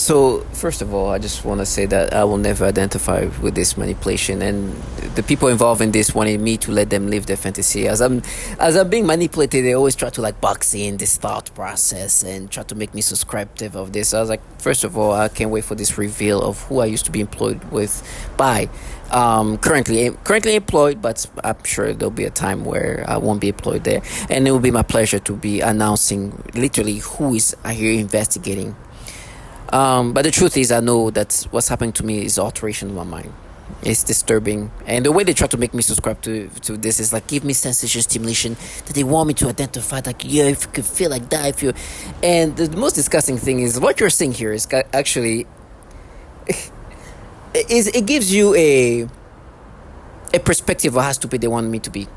So, first of all, I just want to say that I will never identify with this manipulation, and the people involved in this wanted me to let them live their fantasy. As I'm being manipulated, they always try to like box in this thought process and try to make me subscriptive of this. I was like, first of all, I can't wait for this reveal of who I used to be employed with by. Currently employed, but I'm sure there'll be a time where I won't be employed there, and it will be my pleasure to be announcing literally who is here investigating. But the truth is, I know that what's happening to me is alteration of my mind. It's disturbing, and the way they try to make me subscribe to this is like give me sensation stimulation that they want me to identify. Like, yeah, if you could feel like that, if you, and the most disgusting thing is what you're seeing here is actually is it gives you a perspective of how stupid they want me to be.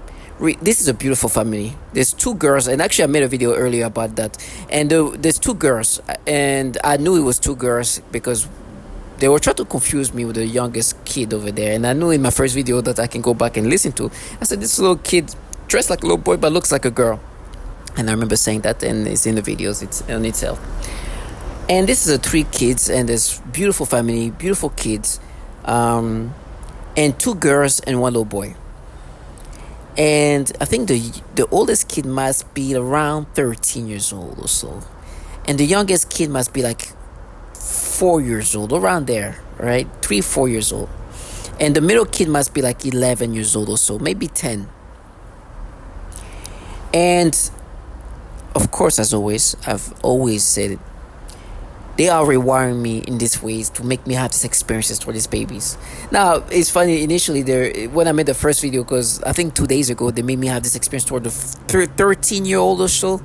This is a beautiful family. There's two girls, and actually I made a video earlier about that. And there's two girls, and I knew it was two girls because they were trying to confuse me with the youngest kid over there. And I knew in my first video that I can go back and listen to. I said, this little kid dressed like a little boy but looks like a girl. And I remember saying that, and it's in the videos. It's on itself. And this is a three kids, and this beautiful family, beautiful kids, and two girls and one little boy. And I think the oldest kid must be around 13 years old or so, and the youngest kid must be like 4 years old, around there, right? 3-4 years old, and the middle kid must be like 11 years old or so, maybe 10. And of course, as always, I've always said it, they are rewiring me in these ways to make me have these experiences for these babies. Now, it's funny, initially, when I made the first video, because I think 2 days ago, they made me have this experience toward the 13-year-old or so.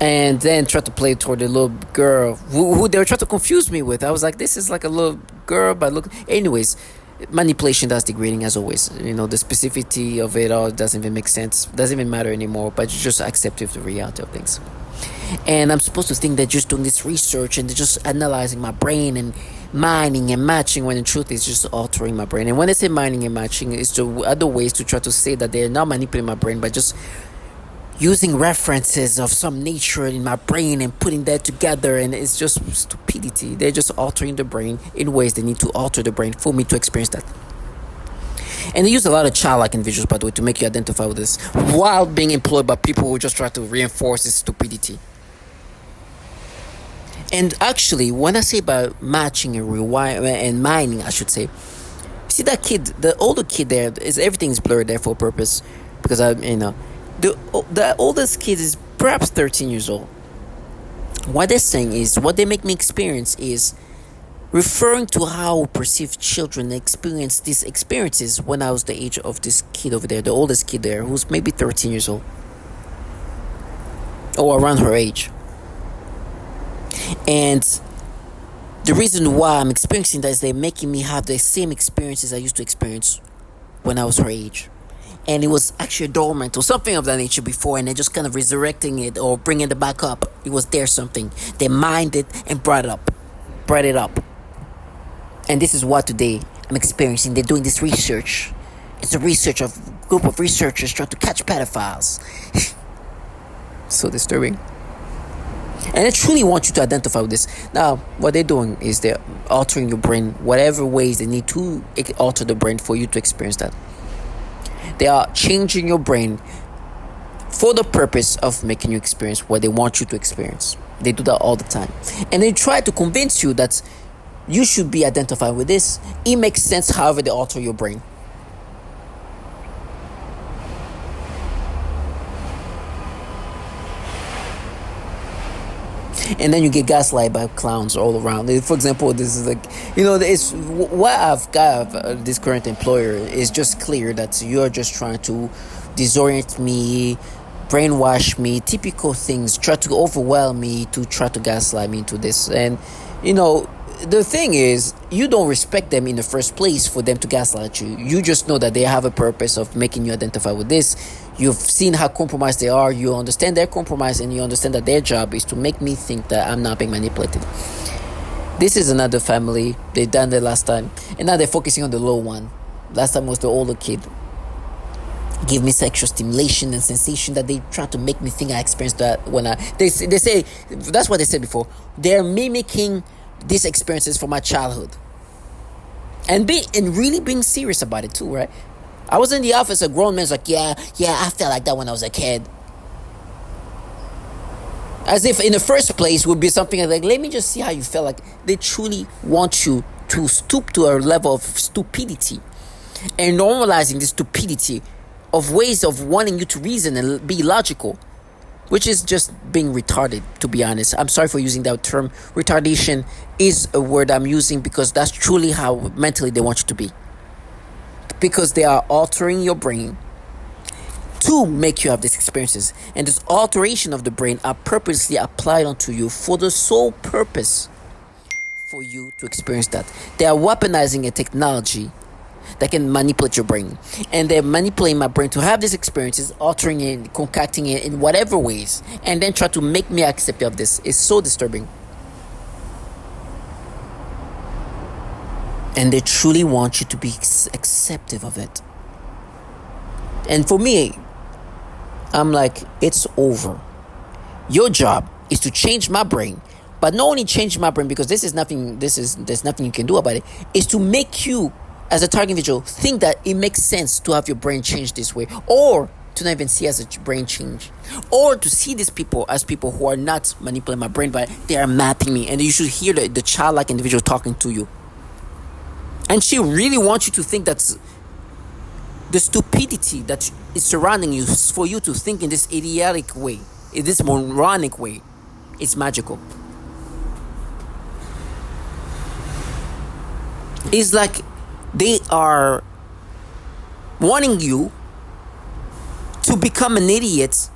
And then tried to play toward the little girl who they were trying to confuse me with. I was like, this is like a little girl, but look. Anyways, manipulation does degrading as always. You know, the specificity of it all doesn't even make sense. Doesn't even matter anymore, but you just accept the reality of things. And I'm supposed to think they're just doing this research and they're just analyzing my brain and mining and matching, when in truth it's just altering my brain. And when I say mining and matching, it's the other ways to try to say that they're not manipulating my brain, but just using references of some nature in my brain and putting that together. And it's just stupidity. They're just altering the brain in ways they need to alter the brain for me to experience that. And they use a lot of childlike individuals, by the way, to make you identify with this, while being employed by people who just try to reinforce this stupidity. And actually, when I say about matching and rewiring and mining, I should say, see that kid, the older kid there, is everything's blurred there for a purpose, because the oldest kid is perhaps 13 years old. What they're saying is, what they make me experience is referring to how perceived children experience these experiences when I was the age of this kid over there, the oldest kid there, who's maybe 13 years old, or around her age. And the reason why I'm experiencing that is they're making me have the same experiences I used to experience when I was her age. And it was actually dormant or something of that nature before, and they're just kind of resurrecting it or bringing it back up. It was there something. They mined it and brought it up. And this is what today I'm experiencing. They're doing this research. It's a research of a group of researchers trying to catch pedophiles. So disturbing. And I truly want you to identify with this. Now, what they're doing is they're altering your brain, whatever ways they need to alter the brain for you to experience that. They are changing your brain for the purpose of making you experience what they want you to experience. They do that all the time. And they try to convince you that you should be identified with this. It makes sense however they alter your brain. And then you get gaslighted by clowns all around. For example, this is like, it's what I've got this current employer is just clear that you're just trying to disorient me, brainwash me, typical things, try to overwhelm me, to try to gaslight me into this. And, the thing is, you don't respect them in the first place for them to gaslight you. You just know that they have a purpose of making you identify with this. You've seen how compromised they are. You understand their compromise, and you understand that their job is to make me think that I'm not being manipulated. This is another family. They done that last time, and now they're focusing on the low one. Last time was the older kid. give me sexual stimulation and sensation that they try to make me think I experienced that when they say that's what they said before. They're mimicking these experiences from my childhood, and really being serious about it too, right? I was in the office, a grown man's like, yeah, I felt like that when I was a kid. As if in the first place would be something like, let me just see how you felt. Like they truly want you to stoop to a level of stupidity and normalizing the stupidity of ways of wanting you to reason and be logical, which is just being retarded, to be honest. I'm sorry for using that term. Retardation is a word I'm using because that's truly how mentally they want you to be. Because they are altering your brain to make you have these experiences. And this alteration of the brain are purposely applied onto you for the sole purpose for you to experience that. They are weaponizing a technology that can manipulate your brain. And they're manipulating my brain to have these experiences, altering it, concocting it in whatever ways, and then try to make me accept of this. It's so disturbing. And they truly want you to be acceptive of it. And for me, I'm like, it's over. Your job is to change my brain, but not only change my brain because there's nothing you can do about it. Is to make you, as a target individual, think that it makes sense to have your brain change this way, or to not even see as a brain change, or to see these people as people who are not manipulating my brain, but they are mapping me. And you should hear the childlike individual talking to you. And she really wants you to think that the stupidity that is surrounding you for you to think in this idiotic way, in this moronic way, it's magical. It's like they are wanting you to become an idiot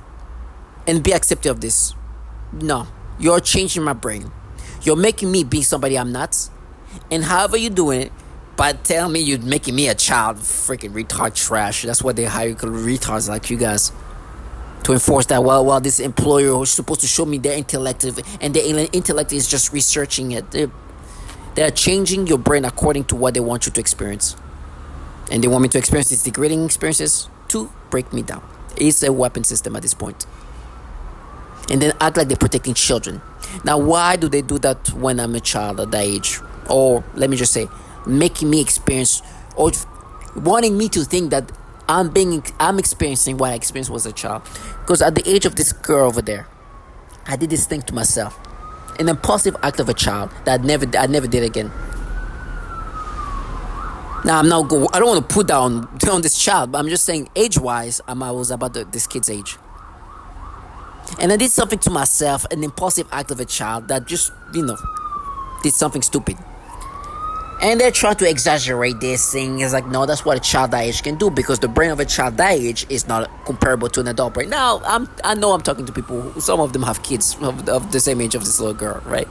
and be accepted of this. No, you're changing my brain. You're making me be somebody I'm not. And however you're doing it, but tell me you're making me a child, freaking retard trash. That's what they hire retards like you guys to enforce that. Well, this employer who's supposed to show me their intellect, and their intellect is just researching it. They're changing your brain according to what they want you to experience. And they want me to experience these degrading experiences to break me down. It's a weapon system at this point. And then act like they're protecting children. Now, why do they do that when I'm a child at that age? Or let me just say, making me experience, or wanting me to think that I'm experiencing what I experienced was a child. Because at the age of this girl over there, I did this thing to myself, an impulsive act of a child that I never did again. Now I don't want to put down this child, but I'm just saying age-wise, I was about this kid's age. And I did something to myself, an impulsive act of a child that just, did something stupid. And they're trying to exaggerate this thing. It's like, no, that's what a child that age can do, because the brain of a child that age is not comparable to an adult brain. Now, I know I'm talking to people, some of them have kids of the same age of this little girl, right?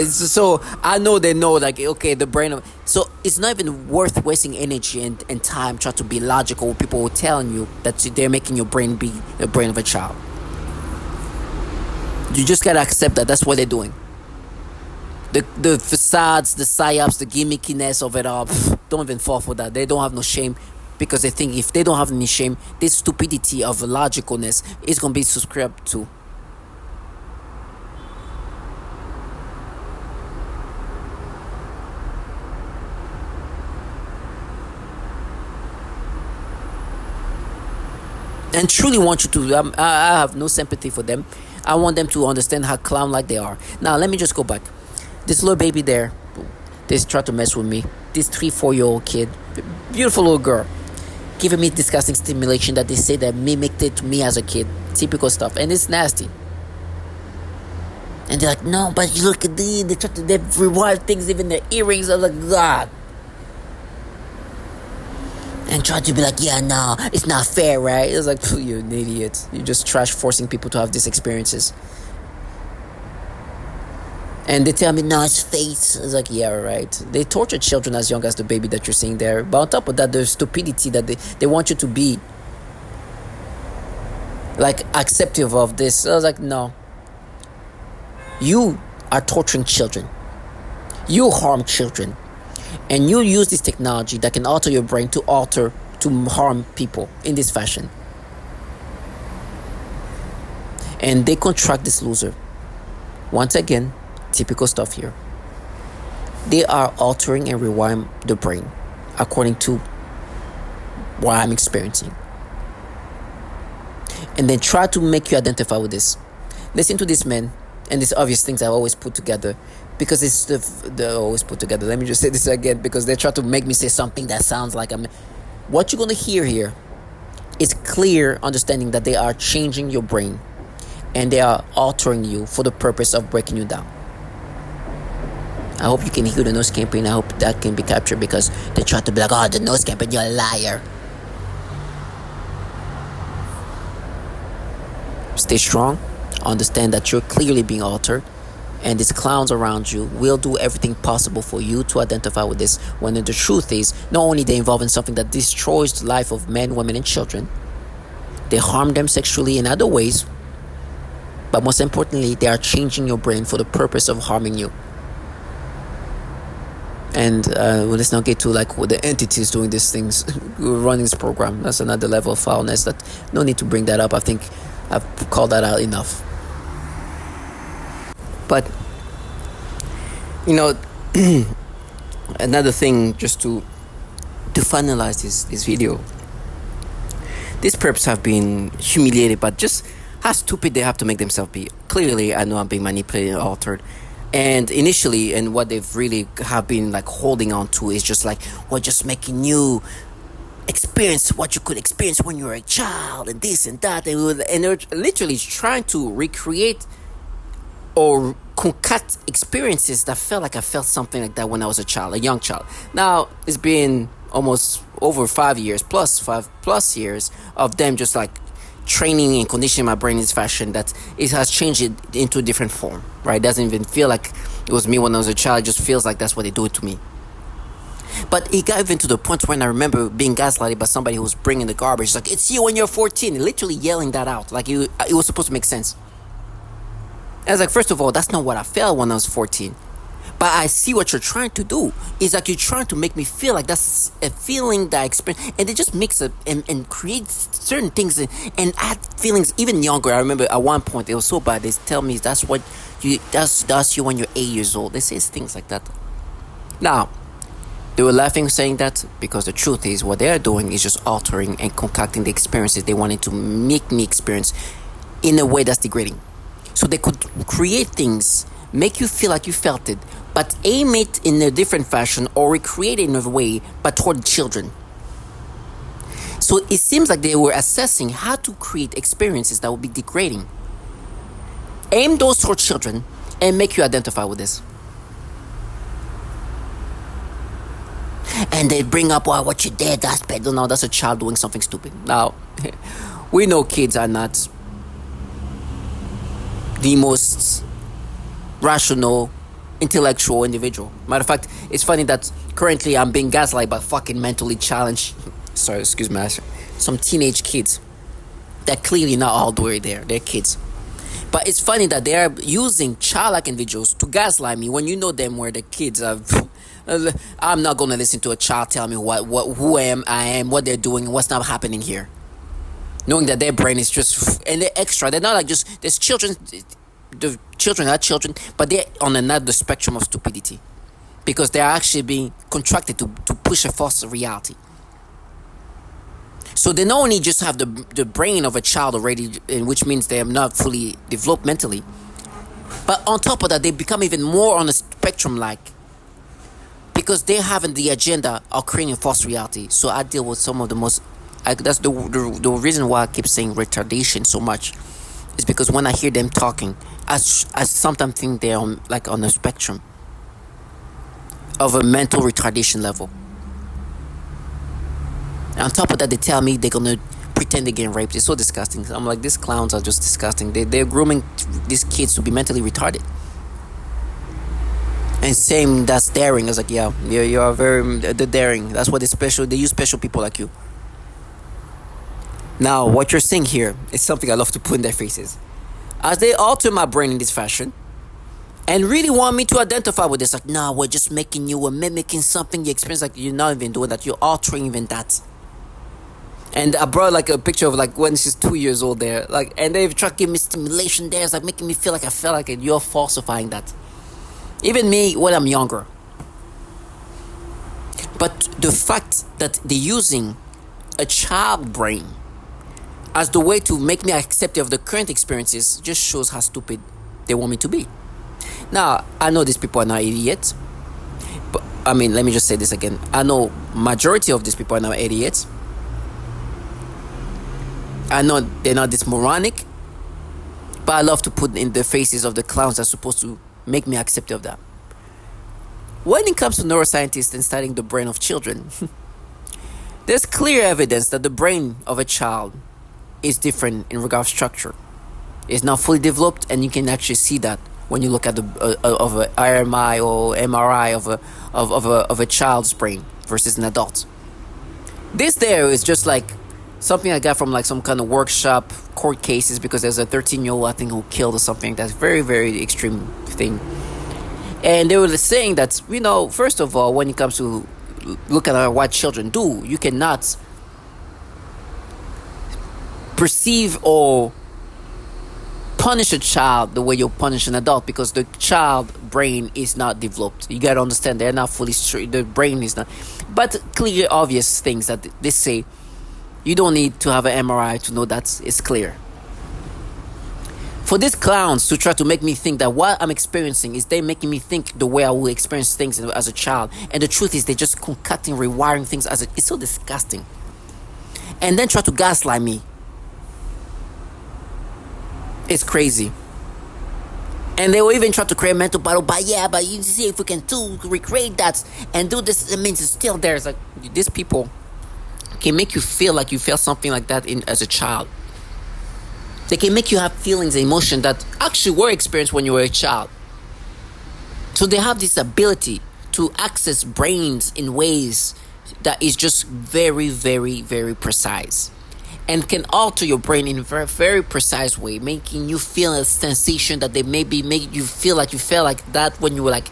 So I know they know, like, okay, the brain of... So it's not even worth wasting energy and time trying to be logical with people who are telling you that they're making your brain be the brain of a child. You just gotta accept that that's what they're doing. The facades, the psyops, the gimmickiness of it all, don't even fall for that. They don't have no shame, because they think if they don't have any shame, this stupidity of logicalness is going to be subscribed to. And truly want you to, I have no sympathy for them. I want them to understand how clown-like they are. Now, let me just go back. This little baby there, they tried to mess with me. This 3-4-year-old kid, beautiful little girl, giving me disgusting stimulation that they say that mimicked it to me as a kid. Typical stuff, and it's nasty. And they're like, no, but you look at they try to rewind things, even their earrings. I'm like, God. And try to be like, yeah, no, it's not fair, right? It's like, you're an idiot. You're just trash forcing people to have these experiences. And they tell me, no, it's fate. It's like, yeah, right. They torture children as young as the baby that you're seeing there. But on top of that, there's stupidity that they want you to be, like, acceptive of this. I was like, no. You are torturing children. You harm children. And you use this technology that can alter your brain to alter to harm people in this fashion. And they contract this loser. Once again, typical stuff here. They are altering and rewiring the brain according to what I'm experiencing. And then try to make you identify with this. Listen to this man and these obvious things I always put together, because it's the always put together. Let me just say this again, because they try to make me say something that sounds like I'm. What you're gonna hear here is clear understanding that they are changing your brain and they are altering you for the purpose of breaking you down. I hope you can hear the nose campaign. I hope that can be captured, because they try to be like, oh, the nose campaign, you're a liar. Stay strong. Understand that you're clearly being altered, and these clowns around you will do everything possible for you to identify with this, when the truth is, not only they involve in something that destroys the life of men, women, and children, they harm them sexually in other ways, but most importantly, they are changing your brain for the purpose of harming you. And let's not get to like what the entities doing these things, running this program. That's another level of foulness that no need to bring that up. I think I've called that out enough. But another thing, just to finalize this video, these perps have been humiliated, but just how stupid they have to make themselves be. Clearly, I know I'm being manipulated and altered. And initially, and what they've really have been like holding on to is just like, we're just making you experience what you could experience when you were a child, and this and that. And they're literally trying to recreate or concoct experiences that felt like I felt something like that when I was a young child. Now, it's been almost over 5 years, five plus years of them just like training and conditioning my brain in this fashion, that it has changed it into a different form, right? It doesn't even feel like it was me when I was a child. It just feels like that's what they do it to me. But it got even to the point when I remember being gaslighted by somebody who was bringing the garbage. It's like, it's you when you're 14. Literally yelling that out. Like, it was supposed to make sense. I was like, first of all, that's not what I felt when I was 14. But I see what you're trying to do. It's like you're trying to make me feel like that's a feeling that I experience. And they just mix it and create certain things and add feelings even younger. I remember at one point, it was so bad. They tell me that's you when you're 8 years old. They say things like that. Now, they were laughing saying that, because the truth is what they're doing is just altering and concocting the experiences they wanted to make me experience in a way that's degrading. So they could create things, make you feel like you felt it, but aim it in a different fashion or recreate it in a way, but toward children. So it seems like they were assessing how to create experiences that would be degrading. Aim those toward children and make you identify with this. And they bring up, well, what you did, that's bad. No, that's a child doing something stupid. Now, we know kids are not the most rational, intellectual individual. Matter of fact, it's funny that currently I'm being gaslighted by fucking mentally challenged, some teenage kids that clearly not all the way there. They're kids. But it's funny that they're using childlike individuals to gaslight me when you know them where the kids are. I'm not going to listen to a child tell me who I am, what they're doing, and what's not happening here. Knowing that their brain is just, and they're extra. They're not like just, there's children, the children are children, but they're on another spectrum of stupidity. Because they're actually being contracted to push a false reality. So they not only just have the brain of a child already, which means they are not fully developed mentally, but on top of that, they become even more on a spectrum like, because they having the agenda of creating a false reality. So I deal with some of the most, that's the reason why I keep saying retardation so much, is because when I hear them talking, I sometimes think they're on a spectrum of a mental retardation level. And on top of that, they tell me they're gonna pretend they're getting raped. It's so disgusting. I'm like, these clowns are just disgusting. They're grooming these kids to be mentally retarded. And same, that's daring. I was like, yeah, you are very daring. That's what they use special people like you. Now, what you're seeing here is something I love to put in their faces. As they alter my brain in this fashion, and really want me to identify with this, like, no, we're just making you, we're mimicking something you experience, like you're not even doing that, you're altering even that. And I brought like a picture of like when she's 2 years old there, like, and they've tried to give me stimulation there. It's like making me feel like I felt like it. You're falsifying that. Even me when I'm younger. But the fact that they're using a child brain as the way to make me accepting of the current experiences just shows how stupid they want me to be. Now, I know these people are not idiots. But I mean, let me just say this again. I know majority of these people are not idiots. I know they're not this moronic. But I love to put in the faces of the clowns that's supposed to make me accept of that. When it comes to neuroscientists and studying the brain of children, there's clear evidence that the brain of a child is different in regard of structure. It's not fully developed, and you can actually see that when you look at the of an RMI or MRI of a child's brain versus an adult. This there is just like something I got from like some kind of workshop court cases, because there's a 13-year-old I think who killed or something. That's very, very extreme thing. And they were saying that, first of all, when it comes to look at what children do, you cannot perceive or punish a child the way you punish an adult, because the child brain is not developed. You gotta understand, they're not fully the brain is not. But clear, obvious things that they say, you don't need to have an MRI to know that it's clear. For these clowns to try to make me think that what I'm experiencing is they making me think the way I will experience things as a child, and the truth is they're just concocting, rewiring things it's so disgusting. And then try to gaslight me. It's crazy. And they will even try to create a mental battle, but you see if we can recreate that and do this, it means it's still there. It's like these people can make you feel like you felt something like that as a child. They can make you have feelings and emotions that actually were experienced when you were a child. So they have this ability to access brains in ways that is just very, very, very precise, and can alter your brain in a very, very precise way, making you feel a sensation that they maybe make you feel like you felt like that when you were like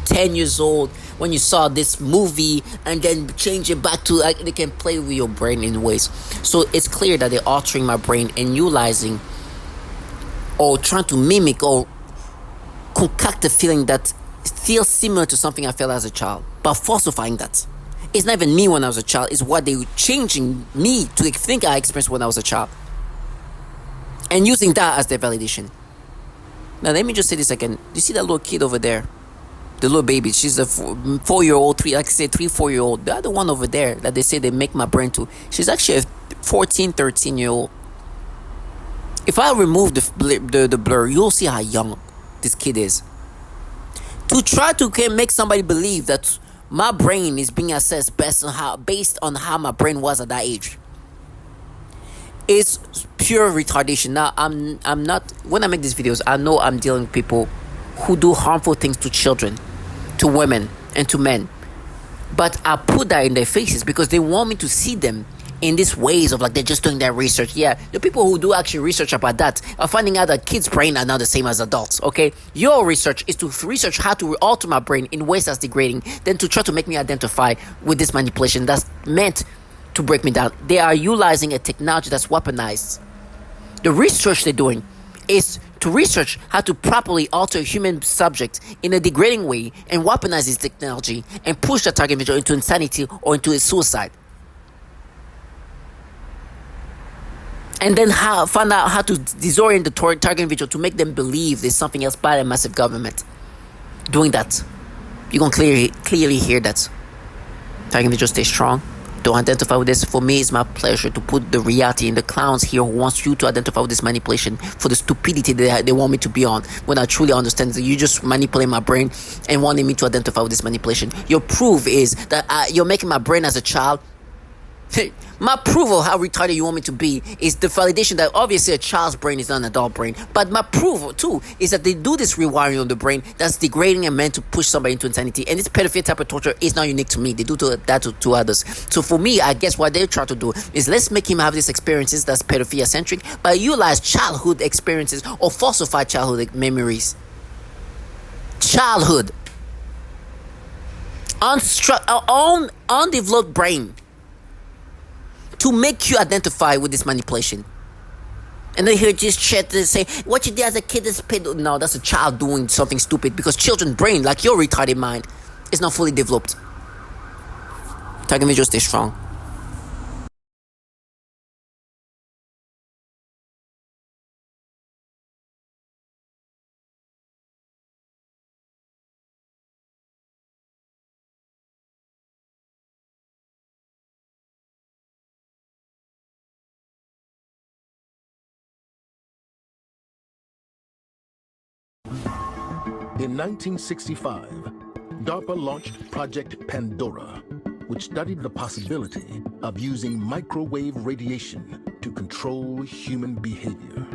10 years old, when you saw this movie, and then change it back to like they can play with your brain in ways. So it's clear that they're altering my brain and utilizing or trying to mimic or concoct a feeling that feels similar to something I felt as a child, but falsifying that. It's not even me when I was a child, it's what they were changing me to think I experienced when I was a child, and using that as their validation. Now let me just say this again. You see that little kid over there? The little baby, she's a 4-year-old, 3-4-year-old. The other one over there that they say they make my brain to, she's actually a 14, 13-year-old. If I remove the blur, you'll see how young this kid is. To try to make somebody believe that my brain is being assessed based on how my brain was at that age, it's pure retardation. Now I'm not, when I make these videos, I know I'm dealing with people who do harmful things to children, to women, and to men. But I put that in their faces because they want me to see them in these ways of like they're just doing their research. Yeah, the people who do actually research about that are finding out that kids' brain are not the same as adults, okay? Your research is to research how to alter my brain in ways that's degrading, then to try to make me identify with this manipulation that's meant to break me down. They are utilizing a technology that's weaponized. The research they're doing is to research how to properly alter a human subject in a degrading way and weaponize this technology and push the target individual into insanity or into a suicide. And then find out how to disorient the target individual to make them believe there's something else by the massive government doing that. You can clearly hear that. Target individual, stay strong. Don't identify with this. For me, it's my pleasure to put the reality in the clowns here who wants you to identify with this manipulation for the stupidity they want me to be on, when I truly understand that you just manipulate my brain and wanting me to identify with this manipulation. Your proof is that you're making my brain as a child. My proof of how retarded you want me to be is the validation that obviously a child's brain is not an adult brain. But my proof too is that they do this rewiring of the brain that's degrading and meant to push somebody into insanity. And this pedophilia type of torture is not unique to me. They do that to others. So for me, I guess what they try to do is let's make him have these experiences that's pedophilia centric, but utilize childhood experiences or falsify childhood memories. Childhood. Undeveloped brain. to make you identify with this manipulation. And they hear this shit, they say, what you did as a kid is paid. No, that's a child doing something stupid, because children's brain, like your retarded mind, is not fully developed. Target visual stay strong. In 1965, DARPA launched Project Pandora, which studied the possibility of using microwave radiation to control human behavior.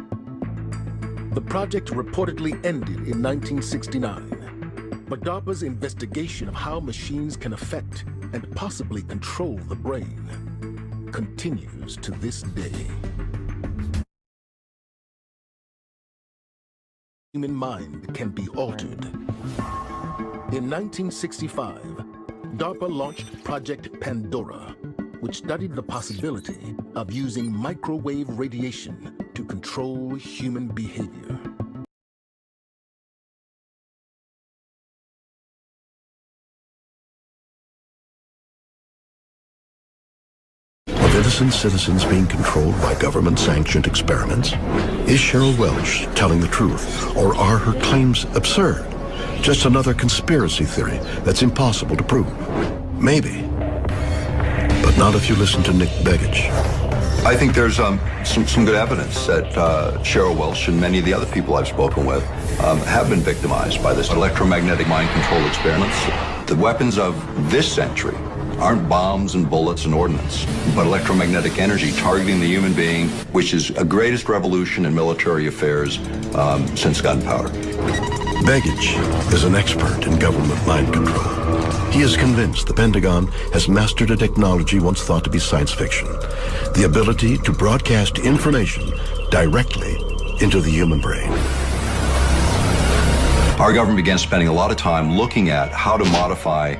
The project reportedly ended in 1969, but DARPA's investigation of how machines can affect and possibly control the brain continues to this day. Human mind can be altered. In 1965, DARPA launched Project Pandora, which studied the possibility of using microwave radiation to control human behavior. Of innocent citizens being controlled by government-sanctioned experiments? Is Cheryl Welch telling the truth, or are her claims absurd? Just another conspiracy theory that's impossible to prove? Maybe. But not if you listen to Nick Begich. I think there's some good evidence that Cheryl Welch and many of the other people I've spoken with have been victimized by this electromagnetic mind control experiments. The weapons of this century aren't bombs and bullets and ordnance, but electromagnetic energy targeting the human being, which is a greatest revolution in military affairs since gunpowder. Begich is an expert in government mind control. He is convinced the Pentagon has mastered a technology once thought to be science fiction, the ability to broadcast information directly into the human brain. Our government began spending a lot of time looking at how to modify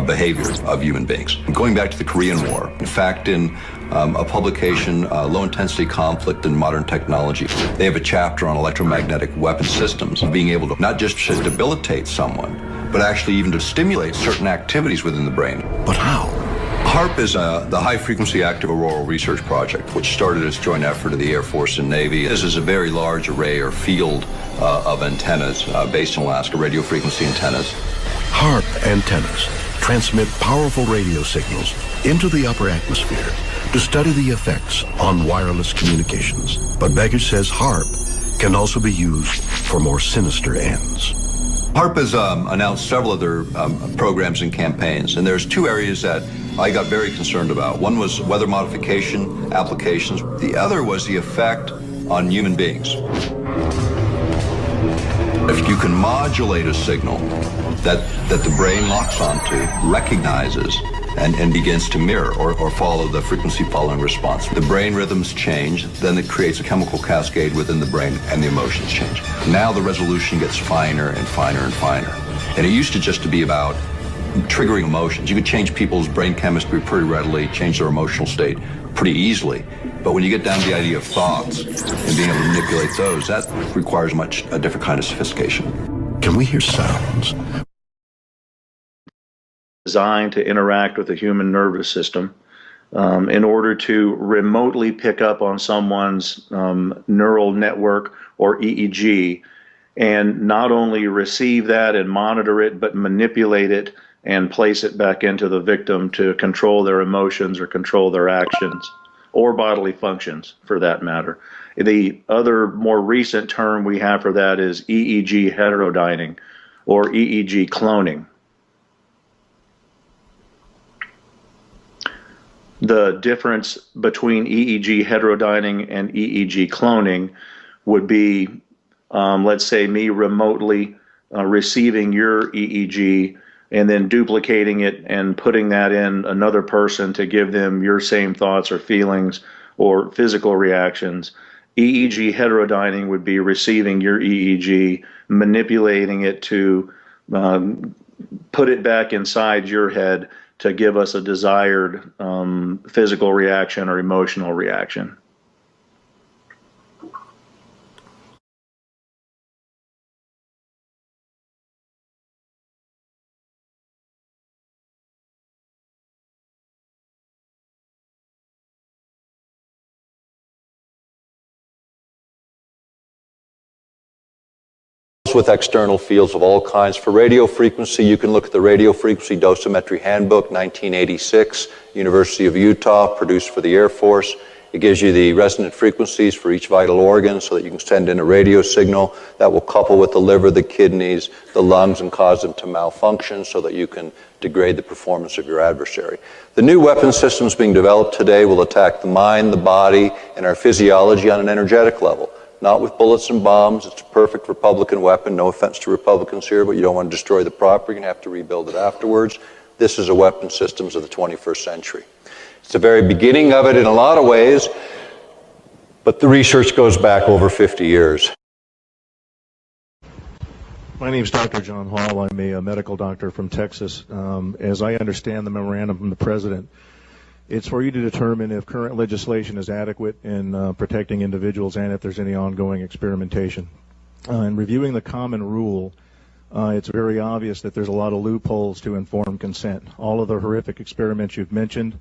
behavior of human beings. Going back to the Korean War, in fact, in a publication, Low-Intensity Conflict in Modern Technology, they have a chapter on electromagnetic weapon systems, being able to not just to debilitate someone, but actually even to stimulate certain activities within the brain. But how? HARP is the High Frequency Active Auroral Research Project, which started as a joint effort of the Air Force and Navy. This is a very large array or field of antennas based in Alaska, radio frequency antennas. HARP antennas transmit powerful radio signals into the upper atmosphere to study the effects on wireless communications. But Begich says HARP can also be used for more sinister ends. HARP has announced several other programs and campaigns, and there's two areas that I got very concerned about. One was weather modification applications. The other was the effect on human beings. If you can modulate a signal that the brain locks onto, recognizes, and begins to mirror or follow the frequency following response. The brain rhythms change, then it creates a chemical cascade within the brain and the emotions change. Now the resolution gets finer and finer and finer. And it used to just to be about triggering emotions. You could change people's brain chemistry pretty readily, change their emotional state pretty easily. But when you get down to the idea of thoughts and being able to manipulate those, that requires a different kind of sophistication. Can we hear sounds? Designed to interact with the human nervous system in order to remotely pick up on someone's neural network or EEG and not only receive that and monitor it, but manipulate it and place it back into the victim to control their emotions or control their actions or bodily functions for that matter. The other more recent term we have for that is EEG heterodyning or EEG cloning. The difference between EEG heterodyning and EEG cloning would be, let's say, me remotely receiving your EEG and then duplicating it and putting that in another person to give them your same thoughts or feelings or physical reactions. EEG heterodyning would be receiving your EEG, manipulating it to put it back inside your head, to give us a desired physical reaction or emotional reaction. With external fields of all kinds. For radio frequency, you can look at the Radio Frequency Dosimetry Handbook, 1986, University of Utah, produced for the Air Force. It gives you the resonant frequencies for each vital organ so that you can send in a radio signal that will couple with the liver, the kidneys, the lungs, and cause them to malfunction so that you can degrade the performance of your adversary. The new weapon systems being developed today will attack the mind, the body, and our physiology on an energetic level. Not with bullets and bombs. It's a perfect Republican weapon. No offense to Republicans here, but you don't want to destroy the property. You're going to have to rebuild it afterwards. This is a weapon systems of the 21st century. It's the very beginning of it in a lot of ways, but the research goes back over 50 years. My name is Dr. John Hall. I'm a medical doctor from Texas. As I understand the memorandum from the President, it's for you to determine if current legislation is adequate in protecting individuals and if there's any ongoing experimentation. In reviewing the common rule, it's very obvious that there's a lot of loopholes to informed consent. All of the horrific experiments you've mentioned,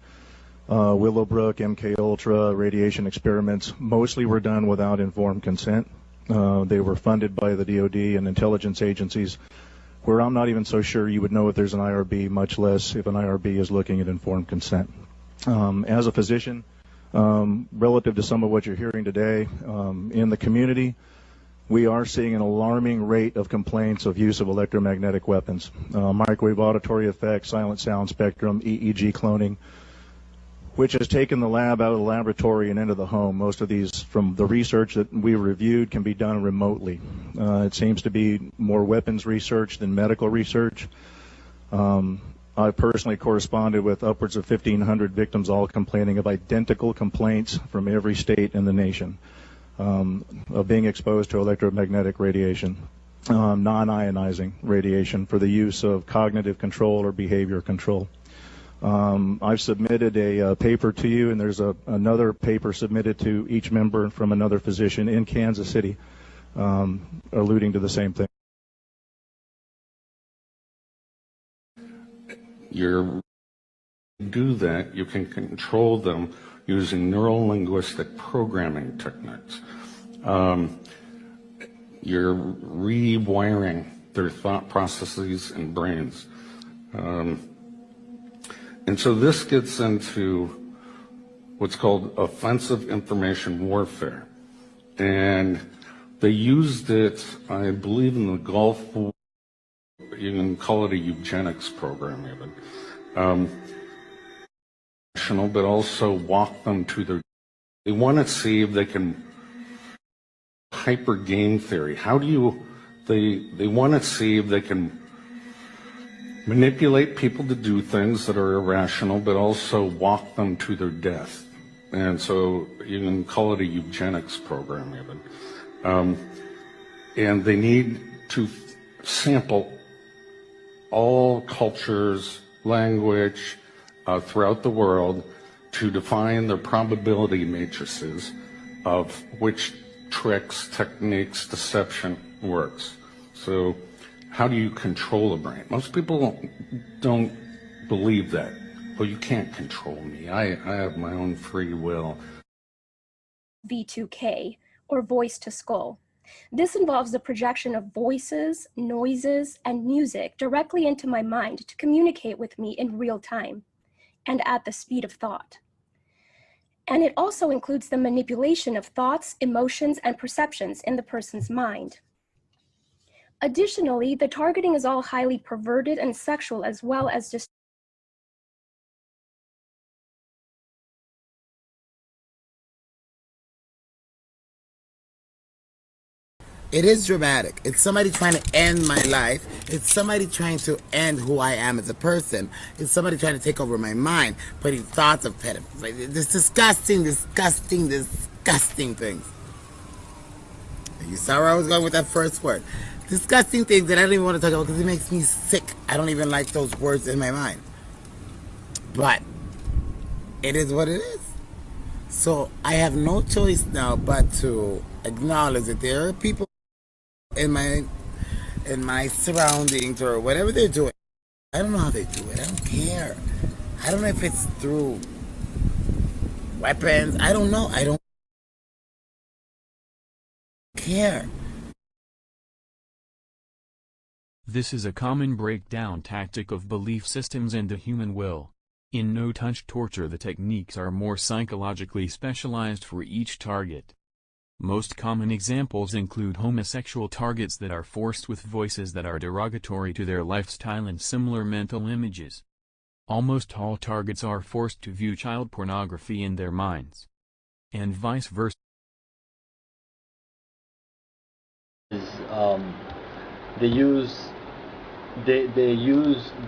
Willowbrook, MKUltra, radiation experiments, mostly were done without informed consent. They were funded by the DoD and intelligence agencies, where I'm not even so sure you would know if there's an IRB, much less if an IRB is looking at informed consent. As a physician, relative to some of what you're hearing today, in the community, we are seeing an alarming rate of complaints of use of electromagnetic weapons. Microwave auditory effects, silent sound spectrum, EEG cloning, which has taken the lab out of the laboratory and into the home. Most of these, from the research that we reviewed, can be done remotely. It seems to be more weapons research than medical research. I've personally corresponded with upwards of 1,500 victims, all complaining of identical complaints from every state in the nation of being exposed to electromagnetic radiation, non-ionizing radiation for the use of cognitive control or behavior control. I've submitted a paper to you, and there's another paper submitted to each member from another physician in Kansas City alluding to the same thing. You do that, you can control them using neuro-linguistic programming techniques. You're rewiring their thought processes and brains. And so this gets into what's called offensive information warfare. And they used it, I believe, in the Gulf War. You can call it a eugenics program even. But also walk them to their, they want to see if they can, hyper game theory. How do you, they want to see if they can manipulate people to do things that are irrational, but also walk them to their death. And so you can call it a eugenics program even. And they need to sample all cultures, language throughout the world to define their probability matrices of which tricks, techniques, deception works. So how do you control a brain? Most people don't believe that. Well, you can't control me. I have my own free will. V2K, or voice to skull. This involves the projection of voices, noises, and music directly into my mind to communicate with me in real time and at the speed of thought. And it also includes the manipulation of thoughts, emotions, and perceptions in the person's mind. Additionally, the targeting is all highly perverted and sexual, as well as just It is dramatic. It's somebody trying to end my life. It's somebody trying to end who I am as a person. It's somebody trying to take over my mind, putting thoughts of pedophilia. This disgusting, disgusting, disgusting things. You saw where I was going with that first word. Disgusting things that I don't even want to talk about because it makes me sick. I don't even like those words in my mind. But it is what it is. So I have no choice now but to acknowledge that there are people in my surroundings or whatever they're doing. I don't know how they do it. I don't care. I don't know if it's through weapons. I don't know. I don't care. This is a common breakdown tactic of belief systems and the human will. In no-touch torture, the techniques are more psychologically specialized for each target. Most common examples include homosexual targets that are forced with voices that are derogatory to their lifestyle and similar mental images. Almost all targets are forced to view child pornography in their minds. And vice versa. They use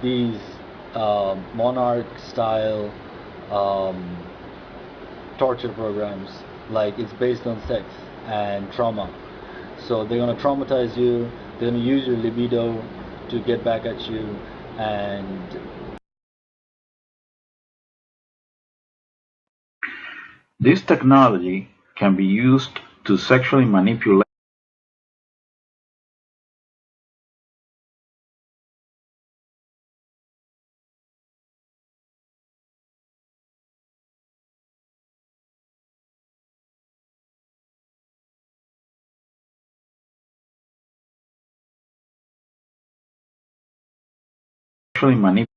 these monarch-style torture programs, like it's based on sex and trauma. So they're gonna traumatize you. They're gonna use your libido to get back at you, and this technology can be used to sexually manipulate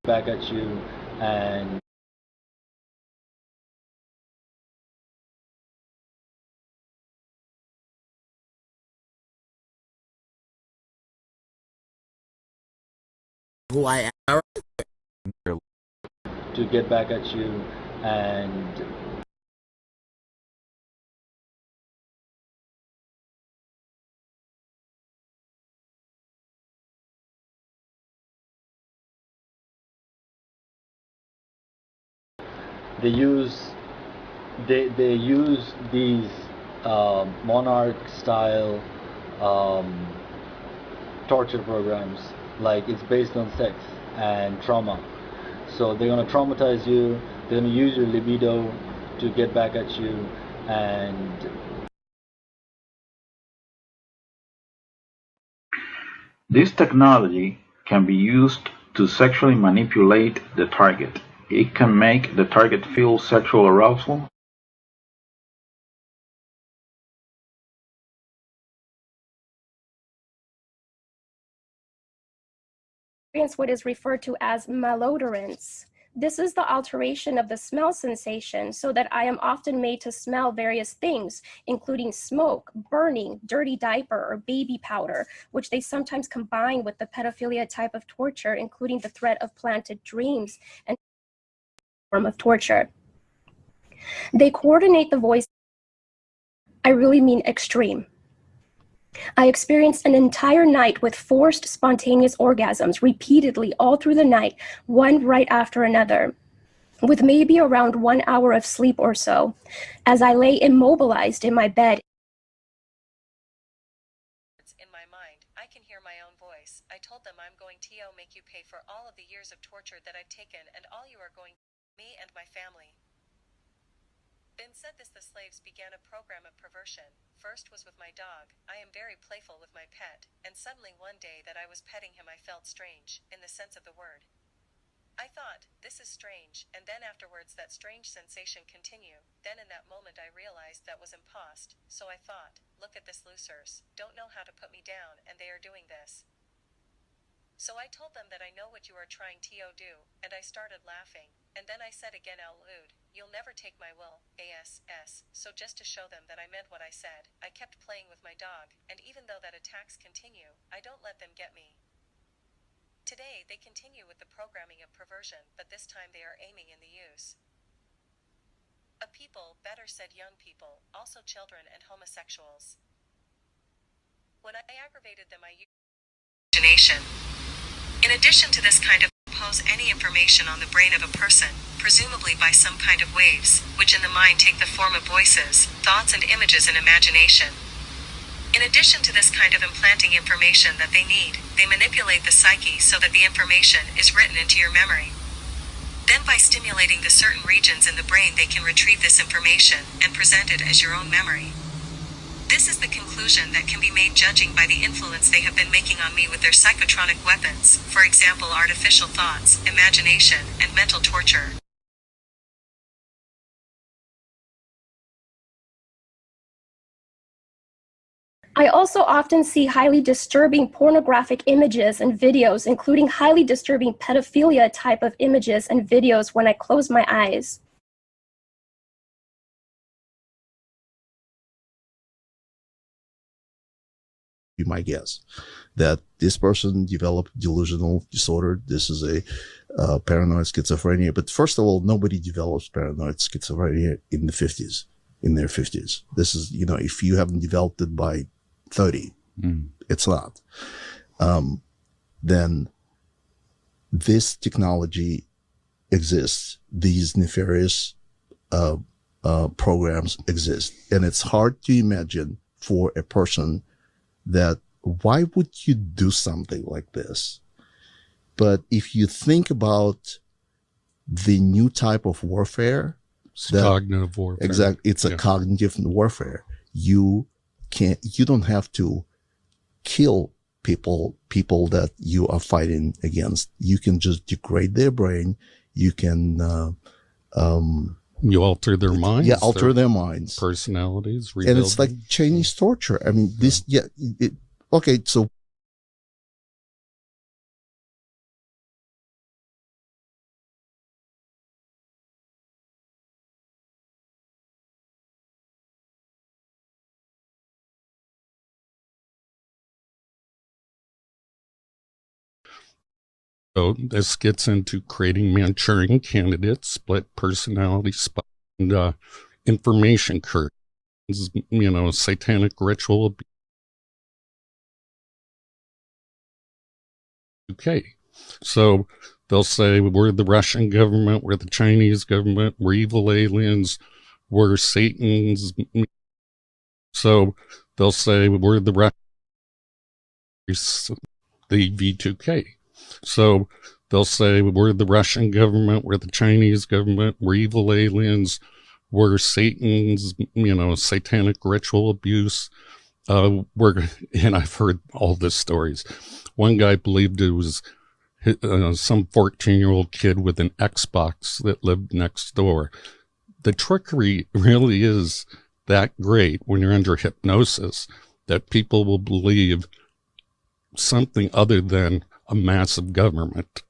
back at you, and who I am. to get back at you, and they use these monarch-style torture programs, like it's based on sex and trauma. So they're gonna traumatize you. They're gonna use your libido to get back at you, and this technology can be used to sexually manipulate the target. It can make the target feel sexual arousal. Experience what is referred to as malodorance. This is the alteration of the smell sensation so that I am often made to smell various things, including smoke, burning, dirty diaper, or baby powder, which they sometimes combine with the pedophilia type of torture, including the threat of planted dreams and form of torture. They coordinate the voice. I really mean extreme. I experienced an entire night with forced spontaneous orgasms repeatedly all through the night, one right after another, with maybe around 1 hour of sleep or so, as I lay immobilized in my bed. In my mind, I can hear my own voice. I told them I'm going to make you pay for all of the years of torture that I've taken, and all you are going to me and my family. Ben said the slaves began a program of perversion. First was with my dog. I am very playful with my pet, and suddenly one day that I was petting him I felt strange, in the sense of the word. I thought, this is strange, and then afterwards that strange sensation continue. Then in that moment I realized that was impost, so I thought, look at this losers, don't know how to put me down, and they are doing this. So I told them that I know what you are trying to do, and I started laughing, and then I said again out loud, you'll never take my will, ASS, so just to show them that I meant what I said, I kept playing with my dog, and even though that attacks continue, I don't let them get me. Today they continue with the programming of perversion, but this time they are aiming in the use of people, better said young people, also children and homosexuals. When I aggravated them I used imagination. In addition to this kind of impose any information on the brain of a person, presumably by some kind of waves, which in the mind take the form of voices, thoughts and images and imagination. In addition to this kind of implanting information that they need, they manipulate the psyche so that the information is written into your memory. Then by stimulating the certain regions in the brain they can retrieve this information and present it as your own memory. This is the conclusion that can be made judging by the influence they have been making on me with their psychotronic weapons, for example artificial thoughts, imagination, and mental torture. I also often see highly disturbing pornographic images and videos, including highly disturbing pedophilia type of images and videos when I close my eyes. You might guess that this person developed delusional disorder. This is a paranoid schizophrenia. But first of all, nobody develops paranoid schizophrenia in the 50s, in their 50s. This is, you know, if you haven't developed it by 30, it's not. Then this technology exists. These nefarious programs exist. And it's hard to imagine for a person that why would you do something like this? But if you think about the new type of warfare, cognitive warfare. Exactly. It's a cognitive warfare. You don't have to kill people that you are fighting against. You can just degrade their brain. You can, you alter their minds. Yeah, alter their minds. Personalities. And it's like Chinese torture. I mean, okay, so. So this gets into creating Manchurian candidates, split personality, and information curtains, you know, satanic ritual. Okay, so they'll say we're the Russian government, we're the Chinese government, we're evil aliens, we're Satan's. So they'll say we're the V2K. So they'll say we're the Russian government, we're the Chinese government, we're evil aliens, we're Satan's, you know, satanic ritual abuse. And I've heard all these stories. One guy believed it was some 14-year-old kid with an Xbox that lived next door. The trickery really is that great when you're under hypnosis that people will believe something other than a massive government.